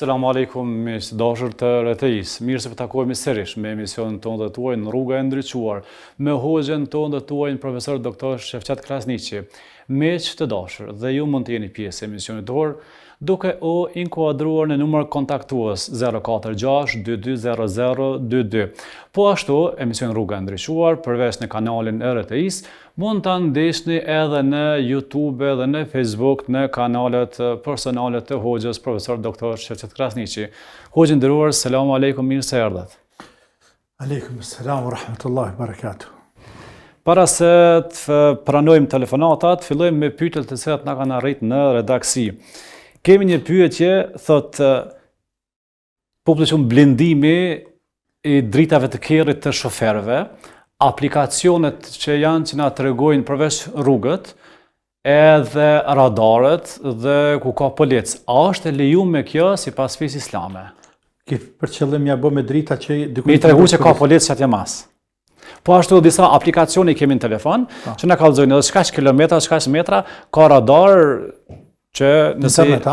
Selamu alaikum, miq të dashur të RTI-s. Mirë se po takohemi sërish me emisionin tonë dhe tuaj në rruga e ndriçuar, me hoxhën tonë dhe tuaj profesor doktor Shefqat Krasniqi. Miq të dashur, dhe ju mund të jeni pjesë e emisionit tonë duke u inkuadruar në numër kontaktues 046 220022. Po ashtu, emision Rruga e Ndriçuar, përveç në kanalin e RTI-s, mund të ndeshni edhe në YouTube dhe në Facebook në kanalet personale të hoxhës profesor doktor Shefqat Krasniqi. Hoxhë nderuar, selamu alaikum, mirë se erdhët. Aleikum selam wa rahmatullahi wa barakatuh. Para se të pranojmë telefonatat, fillojmë me pyetjet të cilat na kanë arritur në redaksi. Kemi një pyetje, thot popullsioni blendimi i dritave të kerrit të shoferëve, aplikacionet që na tregojnë përveç rrugët, edhe radarët dhe ku ka polic. A është e lejuar kjo sipas fesë islame? Për qëllim ja bë me drita që Mi tregu që ka polic atje mas. Po ashtu disa aplikacione kemi në telefon, që na kallëzojnë edhe çka kilometra, çka metra, ka radar që nëse internet,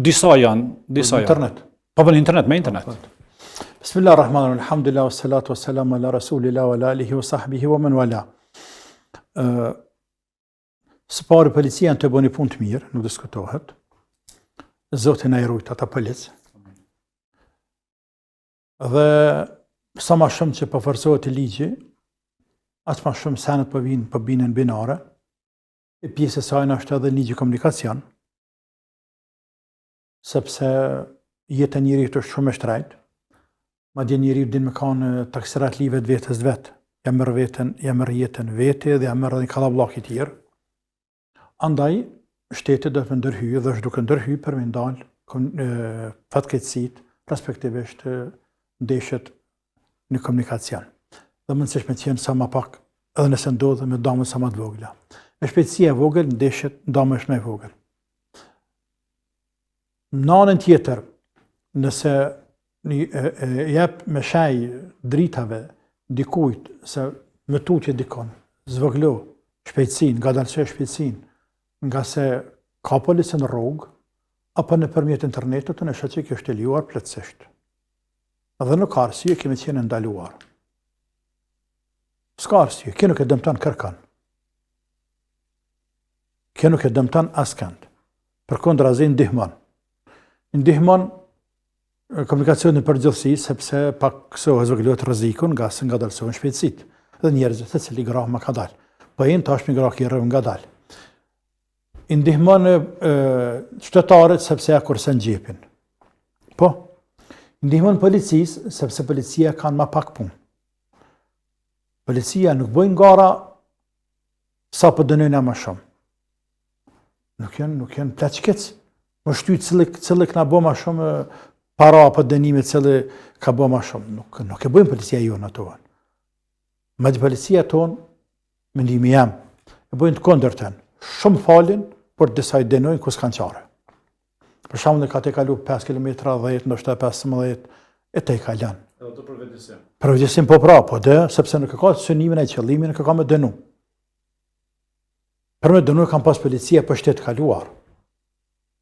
disa janë. Internet. Po në internet, me internet. Bismillahirrahmanirrahim, alhamdulillah, wassalatu wassalamu ala rasulillah wa ala alihi wa sahbihi wa man wala. Së pari policia në të bëni punë të mirë, nuk diskutohet. Zoti na i rujt ata polic. Dhe sa ma shumë që përforcohet ligji, as ma shumë senet po vinë në binare. E pjesë e saj është edhe ligji komunikacion, sepse jeta e njeriut është shumë e shtrejtë. Madje njeriu din me kanë taksirat livet vetës vetë. Ja merr jetën vete dhe ja merr edhe kallabllak i tjerë. Andaj shteti do të ndërhyjë dhe është duke ndërhyjë për me ndalë fatkeqësitë, respektivisht ndeshjet në komunikacion. Dhe mundësish me qenë sa më pak, edhe nëse ndodhe me dame sa më të vogla. Me shpejtësia e vogël, ndeshjet dame është më e vogël. Në anën tjetër, nëse jep me shaj dritave dikujt se me tutje dikon, zvoglo shpejtësinë, ngadalësoj shpejtësinë, nga se ka policë në rrugë, apo nëpërmjet internetit në shoqë që është e lejuar plotësisht. Dhe nuk ka arsye kemi qenë ndaluar. S'ka arsye, kjo nuk e dëmton kërkon. Kjo nuk e dëmton askënd. Përkundrazi ndihmon. Ndihmon komunikacionin përgjithësi, sepse pak kësohet zvogëlohet rrezikun nga se ngadalësohen shpejtësitë. Dhe njerëzit secili grah më ka dalë. Po jeni tash me grah që rrëv nga dalë. Ndihmon qytetarët sepse ja kursen xhepin. Po, ndihmon policisë sepse policia kanë më pak punë. Policia nuk bojnë gara sa po dënojnë më shumë. Nuk janë plaçkec. Më shtyt cili na bë më shumë para apo dënime cili ka bë më shumë. Nuk e bojnë policia jonë ato. Madje policia tonë, mendimi jam, e bojnë të kundërtën. Shumë falin, por disa i dënojnë kus kanë qare. Për shembull, ka të kalu 5 km, 10, ndoshta 15, e te i kalan. Edhe të për vetësim. Për vetësim po pra, po dhe, sepse nuk e ka synimin e qëllimin, nuk e ka me dënu. Për me dënu kanë pas policia për shtetë kaluar.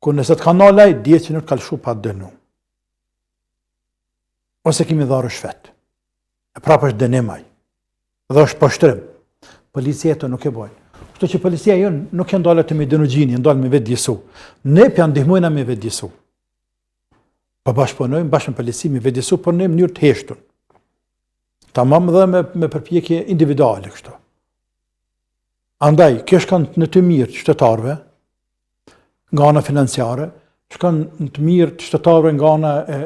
Kur nëse të kanë nalaj, djetë që nuk kalëshu pa dënu. Ose kemi dharë shvet. E prapë është dënimaj. Dhe është poshtrim. Policia të nuk e bojnë. Kështu që policia jonë nuk janë dalë të me dënu gjini, janë dalë me vetë djesu. Ne për janë ndihmojna me vetë djesu. Po bashkëpunojmë, bashkë me polici me vetë djesu, por në mënyrë të heshtun. Tamam dhe me përpjekje individuale kështu. Andaj, kjo shkon në të mirë të qytetarëve, nga ana financiare, shkon në të mirë të qytetarëve nga ana e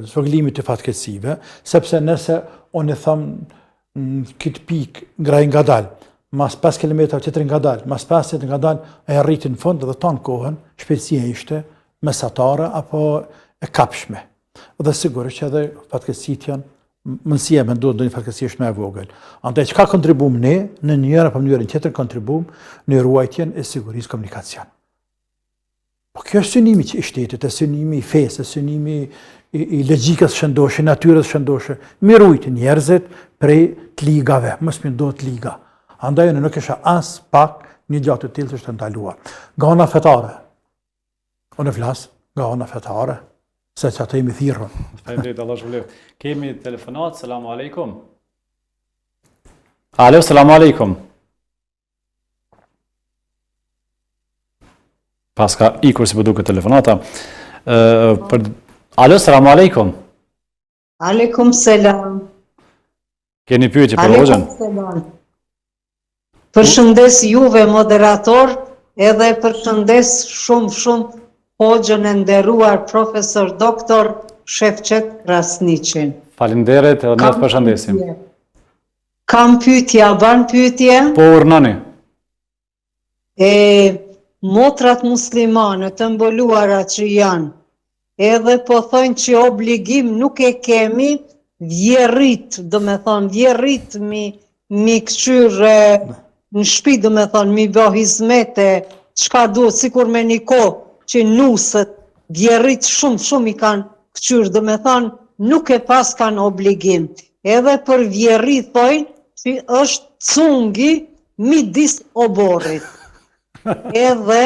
zvogëlimit të fatkeqësive, sepse nëse unë e them në këtë pikë ngraj ngadalë, mas 5 km tjetër ngadalë, mas 5 tjetër ngadalë, e arritin në fund dhe tonë kohën, shpejtësia ishte mesatare apo e kapshme. Dhe sigurisht që edhe fatkeqësitë janë mundësia me ndodhë një fatkeqësi është më e vogël. Andaj çka kontribuam ne në njëra apo mënyrën tjetër kontribuam në ruajtjen e sigurisë komunikacion. Po kjo është synimi i shtetit, është synimi i fesë, është synimi i logjikës shëndoshë, natyrës shëndoshë, me rujtë njerëzit prej të ligave, mos më ndodh liga. Andaj në nuk isha as pak një gjatë të tillë që është ndaluar. Nga ana fetare. Unë flas nga ana fetare, se që ato jemi thirrën. Faleminderit, Allah shpëlef. Kemi telefonat, selamu alaikum. Alo, selamu alaikum. Pas ka ikur si po duket telefonata. Alo, selamu alaikum. Aleikum selam. Keni pyetje për hoxhën? Selam. Përshëndes juve moderator, edhe përshëndes shumë hoxhën e nderuar profesor doktor Shefqet Krasniqin. Faleminderit, edhe ne të përshëndesim. Kam pyetje, ban pyetje? Po urnani. Motrat muslimane të mbuluara që janë, edhe po thonë që obligim nuk e kemi vjerrit, do me thonë vjerrit mi këqyre në shtëpi, do me thonë mi bë hizmete, çka duhet, sikur me një kohë që nusët vjerrit shumë i kanë këqyr, do me thonë nuk e pas kanë obligim. Edhe për vjerrit thonë që është cungi midis oborrit. Edhe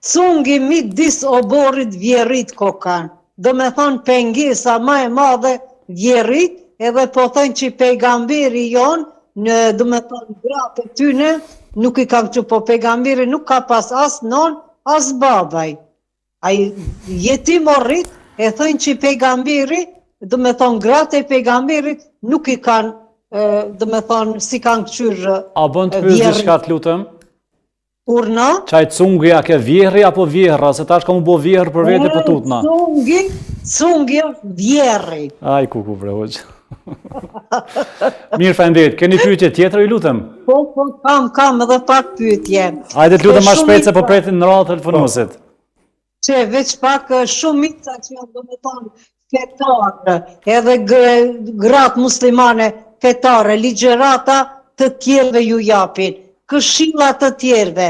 cungi midis oborrit vjerrit ko kanë. Do me thonë pengesa ma e madhe vjerrit, edhe po thonë që pejgamberi jonë, do me thonë gratë e tyne, nuk i kam që po pejgamberi nuk ka pas as non, as babaj. A jetim o rrit, e thonë që pejgamberi, do me thonë gratë e pejgamberit, nuk i kanë, do me thonë si kanë këqyrë A bën të pyes diçka të lutem? Urna? Çaj cungi a ke vjerri apo vjerra, se tash kam u bë vjerr për vete po tutna. Cungi është vjerri. Ai ku bre hoxh. Mirë, faleminderit. Keni pyetje tjetër, ju lutem? Po, kam edhe pak pyetje. Hajde të lutem më shpejt se po pretin në radhë telefonuesit. Që veç pak shumica që janë, do me thonë, fetare, edhe gratë muslimane fetare, ligjerata të tjerëve ju japin, këshilla të tjerëve,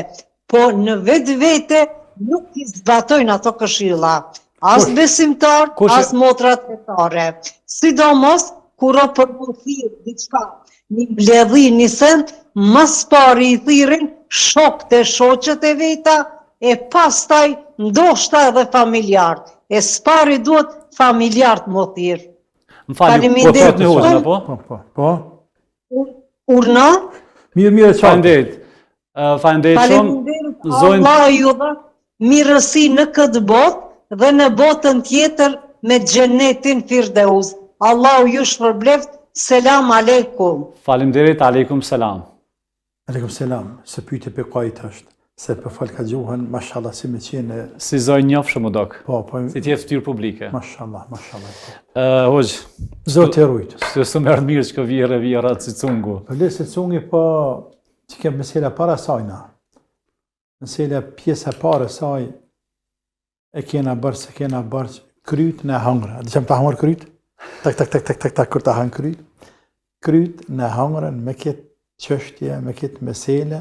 po në vete nuk i zbatojnë ato këshilla. As besimtar, as motrat fetare. Sidomos, kur o për më thirë diçka, një mbledhi, një send, mas pari i thirin shok të shoqet e veta, e pastaj ndoshta edhe familjartë. E spari duhet familjartë më thirë. Më falju, po thot në hoxhën, apo? Po. Urna? Mirë, çao. Faleminderit. Faleminderit shumë. Allah ju dha mirësi në këtë botë dhe në botën tjetër me xhenetin Firdeus. Allahu ju shpërbleft. Selam aleikum. Faleminderit, aleikum selam. Aleikum selam. Se pyetje për kajt është, se për fal ka gjuhën, mashallah si me qenë. Si zoj njofshëm u dok. Po. Si t'je fytyrë publike. Mashallah. Hoxh, Zoti e rujt. Se së merr mirë që vjerra si cungu. Po le se cungi po që kem mesela para sajna. Mesela pjesa para saj e kena bërë kryt në hangre. Dhe që më të hangre kryt? Tak, kur të hangre kryt. Kryt në hangren me këtë qështje, me këtë mesele,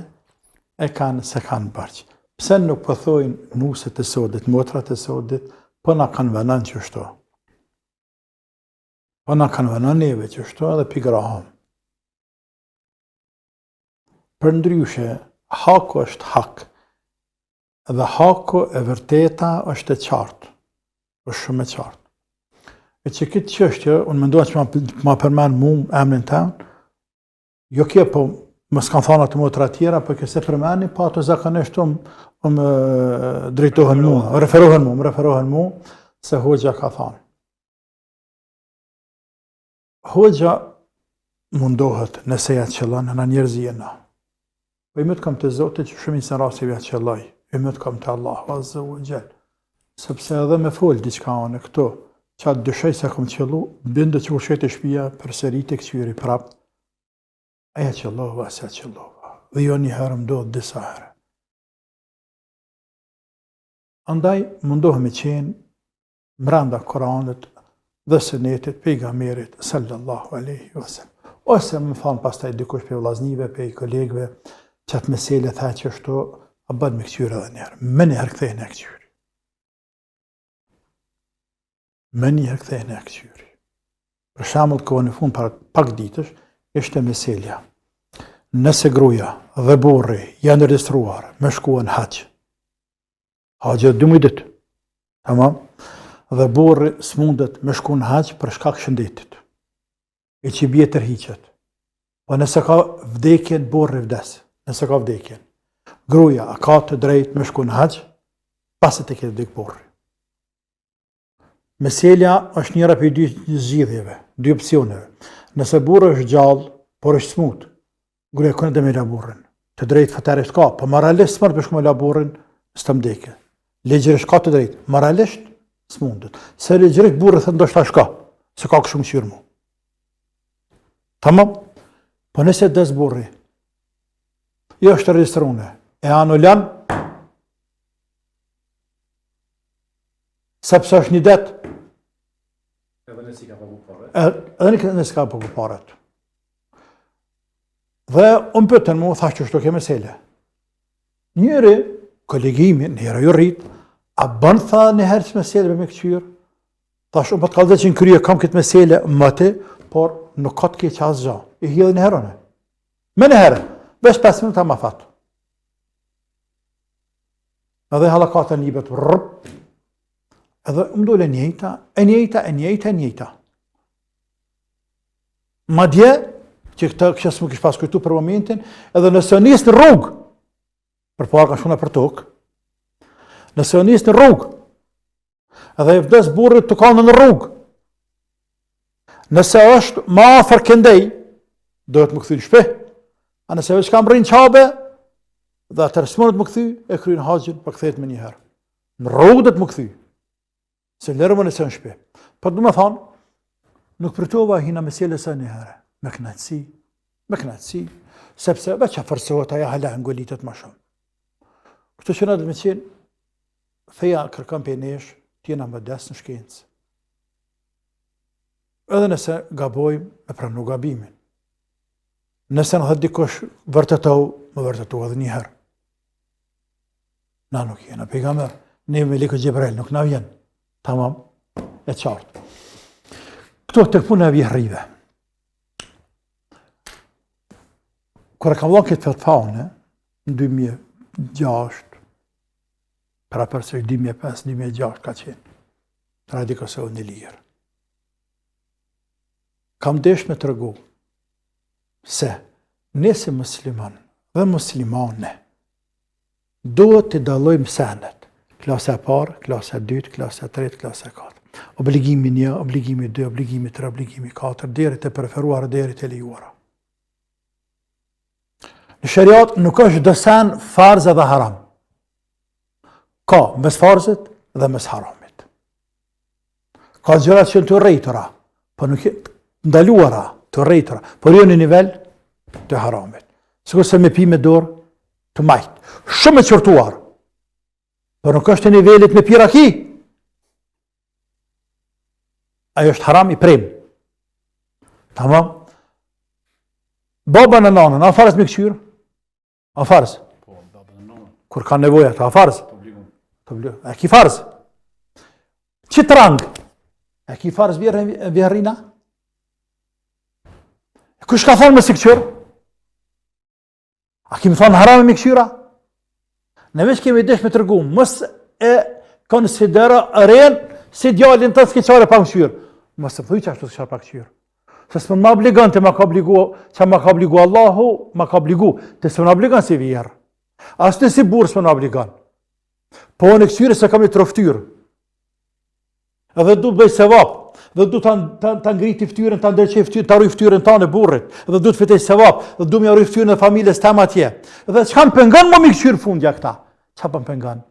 se kanë bërë. Pse nuk pëthojnë nuset e sodit, motrat e sodit, po na kanë vënën që shto. Po na kanë vënën neve që shto edhe pigraham. Për ndryshe, haku është hak, dhe haku e vërteta është e qartë, është shumë e qartë. E që këtë qështje, unë mendoj që ma përmenë mu emrin tanë, jo kje po më s'kan thana të motra tjera, po këse përmeni, pa të zakonisht më drejtohen mu, referohen mu, se hoxha ka thanë. Hoxha mundohet nëse ja qëllon në njerëzjena. Po i mëtë kam të Zotit që shumë i së rasive ja qëlloj, i mëtë kam të Allahu Azza wa Jall. Sepse edhe me folë diçka anë këto, që atë dyshej se kam qëllu, bindë që ushet e shpia për sërit e këqyri prap, aja qëllova, asja qëllova, dhe jo një herë mdodhë disa herë. Andaj mundohemi qenë mranda Koranit dhe Sunetit pejgamberit sallallahu alaihi wasallam. Ose më thonë pastaj dikush për vllaznive, për kolegëve, që atë mesele tha që shto, a bën me këqyri edhe njerë. Më njëherë kthejnë e këqyri. Për shembull, kohën e fund para pak ditësh, ishte meselja. Nëse gruaja dhe burri janë regjistruar me shkuën haxh. Haxhi 12 ditë. Tamam. dhe burri s'mundet me shku në hax për shkak shëndetit. E që bie tërhiqet. Po nëse ka vdekjen, burri vdes. Nëse ka vdekjen. Gruaja a ka të drejtë me shku në hax pasi të ketë vdek burri. Meselja është njëra për dy zgjidhjeve, dy opsioneve. Nëse burri është gjallë, por është smut, gruaja kënë dhe me la burrin. Të drejtë fatërisht ka, po moralisht s'mund të shku me la burrin, s'të mdekje. Legjërisht ka të drejtë, moralisht s'mundet. Se legjërisht burri thëtë ndoshta shka, se ka kështu mëshirë mu. Tamam? Po nëse des burri, jo është registrune, e anulan, sepse është një det, edhe nësi ka pagu paret. Dhe unë pëtën mu, thash që shto ke mesele. Njëri, kolegimi, njëra ju rrit, a bënë tha njëherë që mesele me këqyrë? Thash, unë për të kalëzë që në krye kam këtë mesele mëti, por nuk ka të keqë asë gja. I hjedhe njëherone. Me njëherë, vesh 5 minuta ma fatë. Edhe halakata një betë, rrëp, edhe më dole njejta. Ma dje, që këta kështë më kështë pas kujtu për momentin, edhe nëse njës në rrugë, për parë ka shuna për tokë, nëse njës në rrugë, edhe e vdes burrit të kanë në rrugë, nëse është ma afër këndej, dohet më këthy në shpe, a nëse veç kam rrinë qabe, dhe atër s'monët më këthy, e krynë haxhin për këthet me njëherë. Në rrugë dhe të më këthy, se lërë më nëse në shpe. Për du me thonë, nuk përtova hina mesele së njëherë, me knatësi, sepse veç a fërsohet aja hala ngolitet ma shumë. Kështu që në dhe me qenë, feja kërkëm për nesh, tjena më des në shkencë. Edhe nëse gabojmë, me pranu gabimin. Nëse në dhe dikush vërtetohu, më vërtetohu edhe njëherë. Na nuk jena pejgamber, ne me likë Gjibril, nuk na vjen. Tamam, e qartë. Këto të këpune e vjehrive. Kër e kam dhënë këtë fetfane, në 2006, pra përse 2005-2006 ka qenë, të radi këse unë një lirë. Kam desh me të rëgu se nëse musliman dhe muslimane duhet të dalojmë senet, klasa e parë, klasa e dytë, klasa e tretë, klasa e katër. Obligimi 1, obligimi 2, obligimi 3, obligimi 4, deri të preferuar, deri të lejuara. Në shariat nuk është dësen farz edhe haram. Ka mes farzit dhe mes haramit. Ka gjërat që në të rejtëra, për nuk ndaluara të rejtëra, për jo në nivel të haramit. Sikur se me pi me dorë të majtë. Shumë e qërtuar, për nuk është të nivelit me pi raki. Ajo është haram i prem. Tamam? Baba në nanën, a farz me këqyrë? A farz? Kur ka nevoja, a farz? E ki farz? Qitë rang? E ki farz vjerrina? Kush ka thonë me si këqyrë? A kemi thonë haram me këqyra? Ne veç kemi desh me tërgu, mës e konsidera rren si djallin të s'keqare pa këqyrë. Mës e pëthuj që ashtu s'keqare pa këqyrë. Se s'më më obligon të më ka obligu, që më ka obligu Allahu, më ka obligu, të s'më në obligon si vjerë. As të si burë s'më në obligon. Po në këqyre se kam i troftyrë. Edhe du të bëj sevap, dhe du të ngriti ftyrën, të ndërqej ftyrën, të arruj ftyrën ta në burrit, dhe du të fitej sevap, dhe du me arruj ftyrën e familjes tem atje. Dhe çka më pengon më mi këqyrë fundja këta? Qa për më pengon?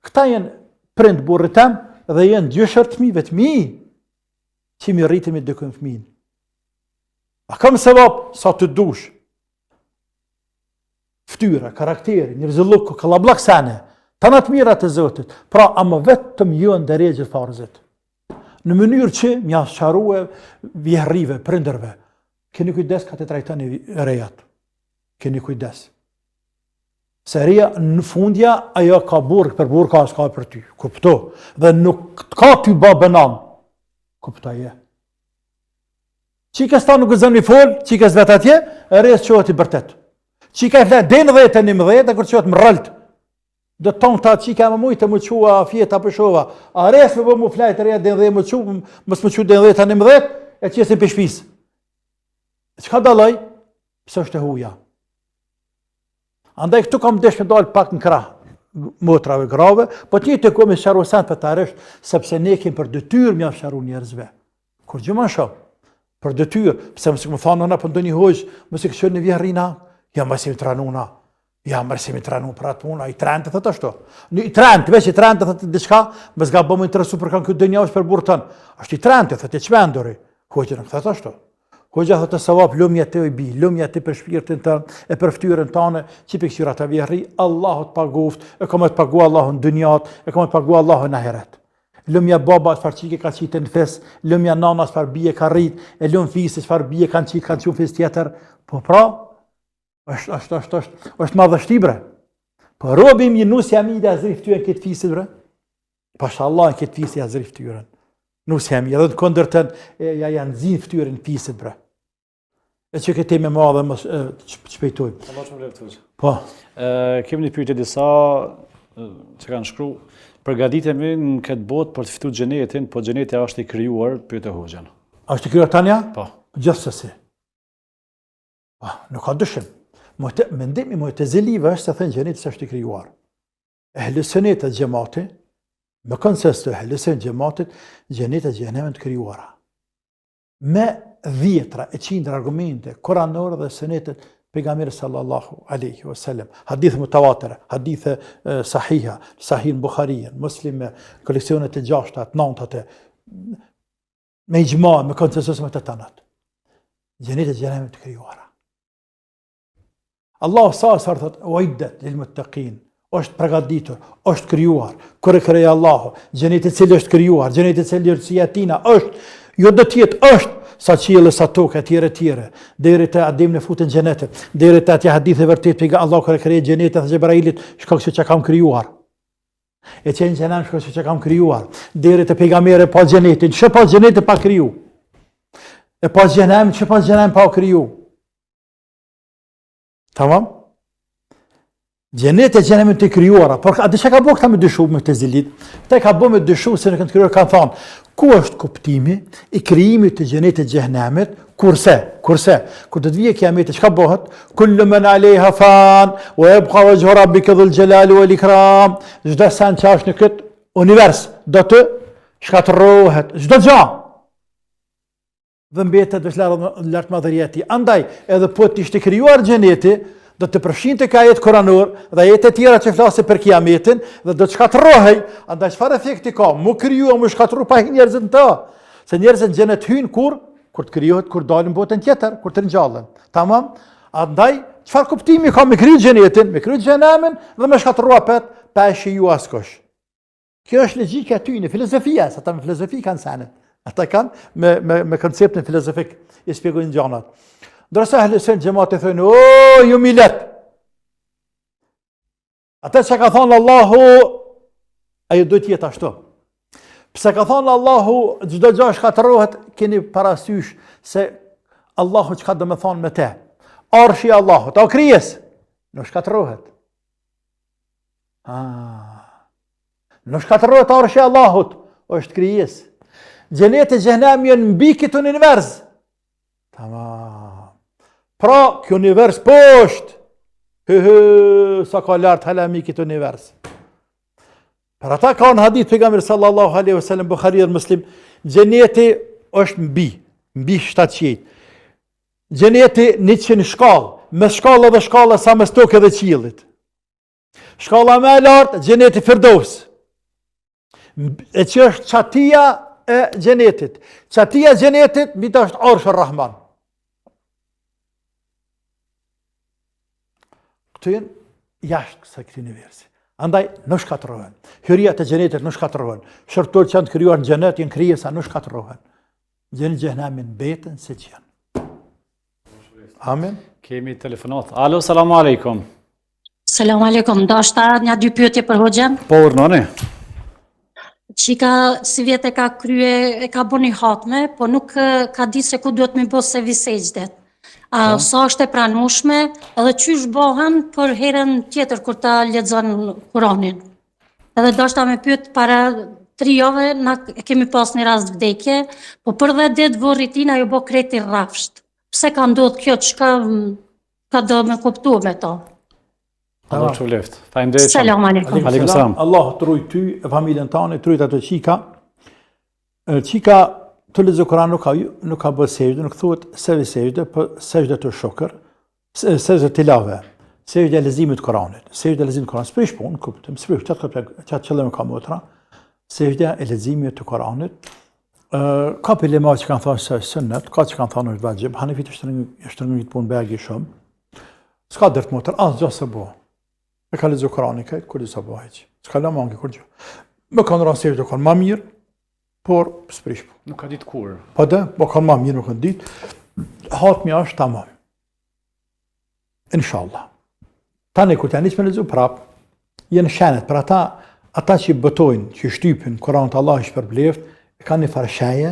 Këta jenë prind burrit tem, dhe jenë gjyshër të mive të mi, që mi rritimi të dëkën fëmin. A kam sevap sa të dush. Ftyra, karakteri, njerëzëlluk, kalablak sene, të në të mirat e Zotit, pra ama vetëm jo në deregjët farzit. Në mënyrë që mja sharuë vjehrive, prinderve, keni kujdes ka të trajtoni rejat. Keni kujdes. Se reja në fundja, ajo ka burg, për burg ka s'ka për ty. Kupto. Dhe nuk ka ty babënam. Kuptoje. Qikës ta nuk gëzën një folë, qikës vetë atje, rejës qohet i bërtet. Qika e fletë, denë 10 e 11, e kërë qohet më rëllët. Do të tonë ta qika më mujtë më qua fjeta për shova. A res me bë mu flajtë reja dhe më qu, mësë më qu dhe 10 e qesin për shpis. Qka dalaj? Pësë është e huja. Andaj këtu kam desh me dalë pak në krah motrave grave, po të një të komi sharu sen për të arësht, sepse ne kem për dëtyr mja sharu njerëzve. Kur gjë ma shumë, për dëtyr, pëse mësë më thonë nëna për ndo një hojsh, mësë këshër në vjerrina, ja mësë mi tranuna, ja mësë mi tranu për atë puna, i trente thëtë ashtu. I trente, veç i trente thëtë diçka, mësë ga bëmë interesu për kanë këtë dënja është për burë tënë. Ashtë i trente thëtë i qmenduri, hojgjë në këtë ashtu. Hoxha thotë savap lumja te bi, lumja te për shpirtin tënë, e për ftyrën tëne, që për këqyra të vjerri, Allahu të paguft, e komë të pagu Allahu në dynjat, e komë të pagu Allahu në ahiret. Lumja baba të farë qike ka qitë në fes, lumja nana të farë bije ka rrit, e lumë fisi të farë bije kanë qitë, kanë qumë fis tjetër. Po pra, është madhështibre. Po robi mi nusja mi dhe azrif tyren këtë fisit bre. Pasha Allah në këtë fisi azrif tyren. Nusja mi, edhe të kondërtën, ja janë zinë ftyrën fisit bre. E që këtë teme madhe më shpejtojmë. Allah që më leftë. Po. Kemi një pyetje disa që kanë shkru. Përgatitemi në këtë botë për të fitu xhenetin, po xheneti është i krijuar, pyete Hoxhën. Është i krijuar tanja? Po. Gjithsesi. Po, nuk ka dyshim. Mendimi mu'tezilive është se thënë xheneti është i krijuar. Ehli sunnit e xhamati, me konsensus të ehli sunnit xhamatit, xheneti e xhenemit të krijuara. Me dhjetra e qindra argumente kuranore dhe sunetet pejgamberit sallallahu alaihi wasallam, hadithe mutawatira, hadithe sahiha, sahih Buhariu, Muslim, koleksionet e 6-ta, 9-ta, me ijma, me konsensus me të tanat. Xheneti e xhenemit të krijuara. Allah sa thot uiddat lil muttaqin, është përgatitur, është krijuar. Kur e krijoi Allahu, xheneti i cili është krijuar, xheneti i cili është tina, është jo do të jetë është sa qielli sa tokë etj, deri te Adem në futën xhenetit, deri te atje hadithe vërtet pejga Allahu kur e krijoi xhenetin dhe Xhebrailit, shkoj se çka kam krijuar. E çën xhenan shkoj se çka kam krijuar, deri te pejgamberi pa xhenetin, çka pa xhenetin pa kriju. E pa xhenem, çka pa xhenem pa kriju. Tamam? Xheneti e xhenemit të krijuara, por a di çka ka bëu këta me dyshu me të zilit? Këta ka bëu me dyshu se në kanë krijuar kanë thonë, ku është kuptimi i krijimit të xhenetit të xhenemit, kurse, kur të të vijë kiameti çka bëhet? Kullu man alayha fan wa yabqa wajhu rabbika dhul jalali wal ikram. Çdo san që është në këtë univers do të shkatërrohet, çdo gjë. Dhe mbetet veç lart madhërieti. Andaj, edhe po të ishte krijuar xheneti, do të përfshinte ka jetë kuranor dhe jetë e tjera që flasin për kiametin dhe do të shkatërrohej. Andaj çfarë efekti ka? Mu kriju, mu shkatërru pa njerëzit të. Se njerëzit në xhenet hyjnë kur të krijohet, kur dalin në botën tjetër, kur të ngjallen. Tamam? Andaj çfarë kuptimi ka me kriju xhenetin, me kriju xhenemin dhe me shkatërrua pa e shiju askush. Kjo është logjika e tyre në filozofia, ata me filozofi kanë sanet. Ata kanë me konceptin filozofik i shpjegojnë gjanat. Ndërsa ehli sunnit xhamati thonë, "O, ju milet." Ata që ka thonë Allahu, ajo do të jetë ashtu. Pse ka thonë Allahu, çdo gjë shkatërrohet, keni parasysh se Allahu çka do të thonë me te. Arshi i Allahut, o krijes, nuk shkatërrohet. Nuk shkatërrohet arshi i Allahut, është krijes. Xheneti xhenami janë mbi këtë univers. Tamam. Pra, kjo univers poshtë, sa ka lartë halami këtë univers. Për ata ka në hadith pejgamberi sallallahu alaihi wasallam, Buhari dhe Muslim, xheneti është mbi 7 qiell. Xheneti 100 shkallë, me shkalla dhe shkalla sa mes tokë dhe qiellit. Shkalla më e lartë, xheneti Firdaus. E që është çatia e xhenetit. Çatia e xhenetit mbi të është Arshi Rahman. Këto janë jashtë kësaj universi. Andaj nuk shkatërrohen. Hyria të xhenetit nuk shkatërrohen. Shërtorët që janë të krijuar në xhenet janë krijesa nuk shkatërrohen. Gjeni xhenemin betën se që janë. Amen. Kemi telefonat. Alo, selamu alaikum. Selamu alaikum. Ndoshta një 2 pyetje për Hoxhën. Po urnoni. Qika si vjetë e ka krye, e ka bo një hatme, po nuk ka di se ku duhet me bo se visejgjdet. A sa është e pranueshme edhe çysh bëhen për herën tjetër kur ta lexon Kur'anin? Edhe dashta me pyet para 3 javë na kemi pas një rast vdekje, po për 10 ditë vorritin ajo bë kreti rrafsht. Pse ka ndodhur kjo? Çka ka do me kuptu me to? Allah të shpëleft. Faleminderit. Selam aleikum. Aleikum salam. Allah të ruaj ty, e familjen tane, të ruaj ato qika. Qika të lexo Kur'an nuk ka bërë sejdë, nuk thuhet sejdë sejdë, po sejdë të shokër, sejdë tilave, sejdë e leximit të Kur'anit, sejdë e leximit të Kur'anit. Sprish punë, kuptim, sprish çat qëllim ka motra. Sejdë e leximit të Kur'anit. Ka ulema që kanë thënë se sunnet, ka që kanë thënë është vajib, Hanefit është një punë bëgi shumë. S'ka dërt motor, asgjë se bo. E ka lexo Kur'anin këtë, kur disa bëhet. S'ka la mangi kur gjë. Më kanë rënë sejdë kanë më mirë, por sprish punë. Nuk ka ditë kur. Po dhe, po kanë më mirë nuk kanë ditë. Hatmi është tamam. Inshallah. Tani kur tani më lexo prap, janë shenet për ata që botojnë, që shtypin Kur'anin të Allah është përbleft, e kanë një farshaje,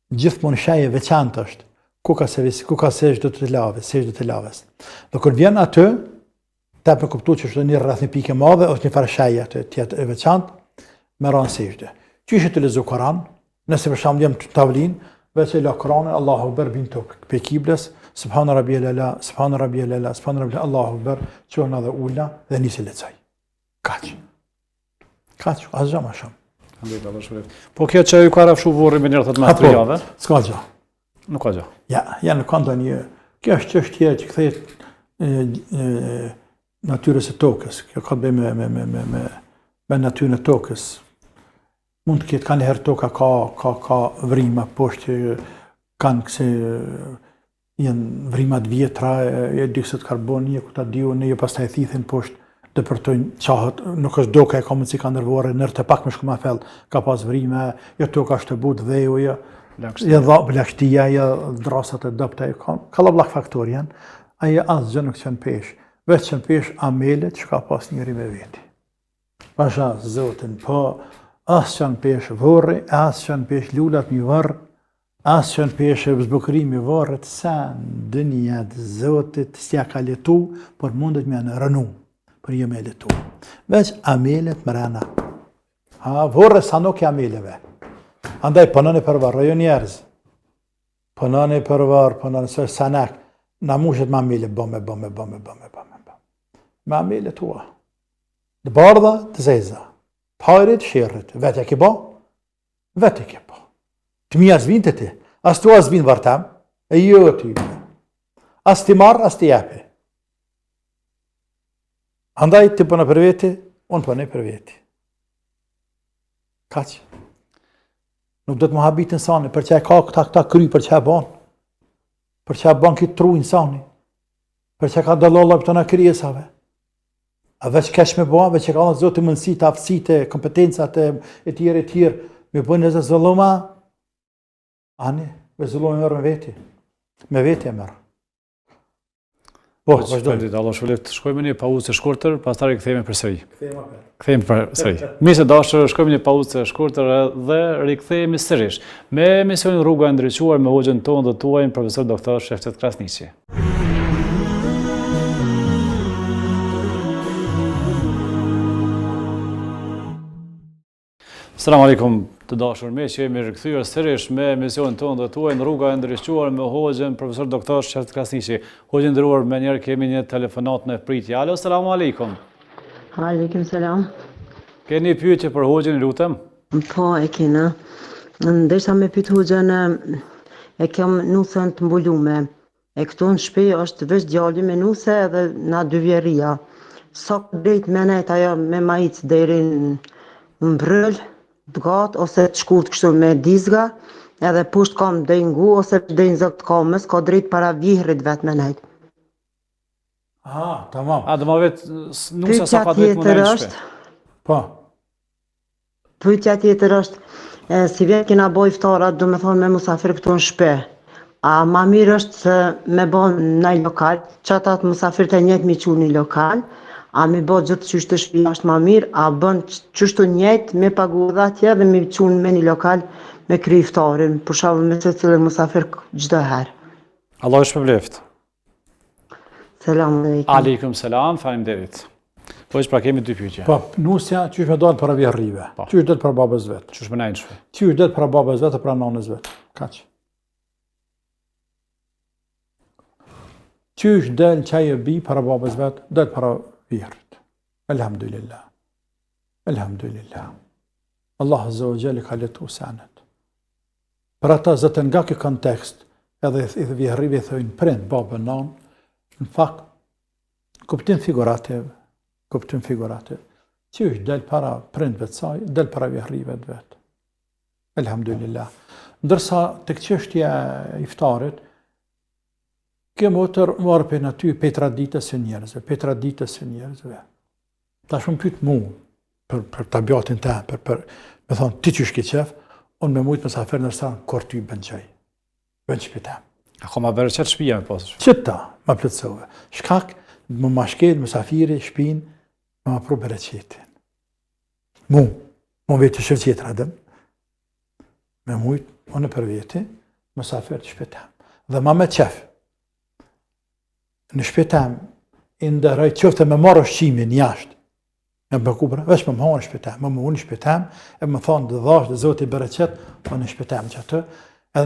gjithmonë shaje veçantë është. Ku ka sejdë të tilaves. Dhe kur vjen aty, ta për kuptu që është një rreth një pikë madhe, është një farshaje aty tjetër e veçantë, me ranë sejdë. Qyshe të lezu Kur'an, nëse për shembull jam të tavlin, veç e la Kur'anin, Allahu Akbar bin tok pe kibles, subhana rabbiyal ala, subhana rabbiyal ala, subhana rabbiyal Allahu Akbar, çona dhe ula dhe nisi lexoj. Kaç, asgjë më shumë. Alhamdulillah, Allah shpëleft. Po kjo që ju ka rafshu vorri me njerëzat më 3 javë? S'ka gjë. Nuk ka gjë. Ja nuk ka ndonjë. Kjo është çështje që kthehet natyrës së tokës. Kjo ka të bëjë me natyrën e tokës. Mund të ketë kanë herë toka ka vrima poshtë, kanë këse janë vrimat vjetra, e dioksid karboni, ku ta diu, ne jo pastaj thithin poshtë, depërtojnë qahët, nuk është doka e ka mundësi ka nërvore, nërë të pak më shku ma fell, ka pas vrime, jo toka është të but dheju, jo blakshtia, jo drasat e dëpta, ka la blak faktor janë, aje asë gjë nuk qënë pesh, veç qënë pesh amelet që ka pas njëri me veti. Pasha zotin, po, asë qënë pesh vorri, asë qënë pesh lullat mi varë, asë qënë pesh zbukëri mi varët, sa në dënjat zotit s'ja ka letu, por mundet me në rënu, për një me letu. Veç amelet më rana. Vorre sa nuk e ameleve. Andaj pënën e përvarë, jo njerëz. Pënën e përvarë, pënën e sërë sanak, na mushet me amele, bëme. Me amele tua. Dë bardha, të zeza. Pajrit, shirrit. Vete ke bo? Vete ke bo. Të mi as vinë të ti. As tu as vinë vartam, e jo të ju. As ti marë, as ti jepi. Andaj ti pënë për veti, unë pënë për veti. Kaq. Nuk do të më habit insani, për që e ka këta kry, për që e banë. Për që e banë këtë tru insani. Për që e ka dalolla për të në kryesave. A veç kesh me banë, veç e ka në zotë mundësit, aftësit, kompetencat e tjerë, me bëjnë e zë zëlluma, ani, me zëlluma mërë me veti. Me veti e mërë. Po, vazhdojmë. Allah shpëleft. Shkojmë një pauzë të shkurtër, pastaj kthehemi përsëri. Kthehemi përsëri. Mirë dashur, shkojmë një pauzë të shkurtër dhe rikthehemi sërish me emisionin Rruga e Ndriçuar me hoxhën tonë dhe tuaj, profesor doktor Shefqet Krasniqi. Selam aleikum të dashur, me që jemi rikthyer sërish me emisionin tonë dhe tuaj në Rruga e Ndriçuar me hoxhën profesor doktor Shefqet Krasniqi. Hoxhën nderuar, më njëherë kemi një telefonat në pritje. Alo, selam aleikum. Aleikum selam. Keni pyetje për hoxhën, lutem? Po, e kena. Ndërsa me pyet hoxhën, e kam nusën të mbulume. E këtu në shtëpi është veç djali me nuse edhe na 2 vjerria. Sa drejt me nejt ajo me majic deri në mbrël, të gatë, ose të shkurt kështu me dizga, edhe pusht kam dhe ngu, ose dhe në zëkt kamës, ka drejt para vihrit vetë me nejt. Tamam. A, dhe ma vetë, nusa sa ka drejt më nejt shpe? Po. Pyetja tjetër është, si vjen kena boj iftarat, do me thonë me musafir këtu në shpe. A ma mirë është se me bon në lokal, që atat musafir të njët mi qu një lokal, a mi bo gjithë qështë të shpi është ma mirë, a bën qështë të njëjtë me pagu dhe atje dhe mi qunë me një lokal me kry iftarin, për shavë me se cilë musafir gjithë herë. Allah është shpëleft. Selam aleikum. Aleikum selam, faleminderit. Po që pra kemi dy pyetje. Po, nusja qysh me dalë para vjerrive, qysh del para babës vetë, Qysh më najnë shpe? qysh del para babës vetë e para nanës vetë, kaq. Qysh del qaj e bi para babës vetë, del para vjerrit. Elhamdulillah. Elhamdulillah. Allah Azza wa Jalla ka letu senet. Për ata zëtë nga kjo kontekst, edhe i vjerrive thojnë prind, babën, nanë, në fakt, kuptim figurativ, qysh del para prindve të saj, del para vjerrive të vetë. Elhamdulillah. Ndërsa të çështja e iftarit, kjo motër marrë për në ty për traditës e njerëzve, Ta shumë pyet mu, për tabiatin te, me thonë, ti qysh ki qef, unë me mujtë mësafer në restoran, kur ty bën qaj, bën qëpita. Ako ma bërë qëtë shpija me posë? Qëta, ma plëtsove. Shkak, më mashkel, mësafiri, shpin, ma pru bërë qetin. Mu vetë të shëvë qetra dëm, me mujtë, unë për veti, mësafer të shpetam. Dhe ma me qef, në shpetam, i ndëraj qëftë me marrë shqimin jashtë, me bëkubra, veç me më hanë shpetam, me më unë shpetam, e më thonë dhe dhash dhe zotë i bereqet, unë shpetam që atë, edhe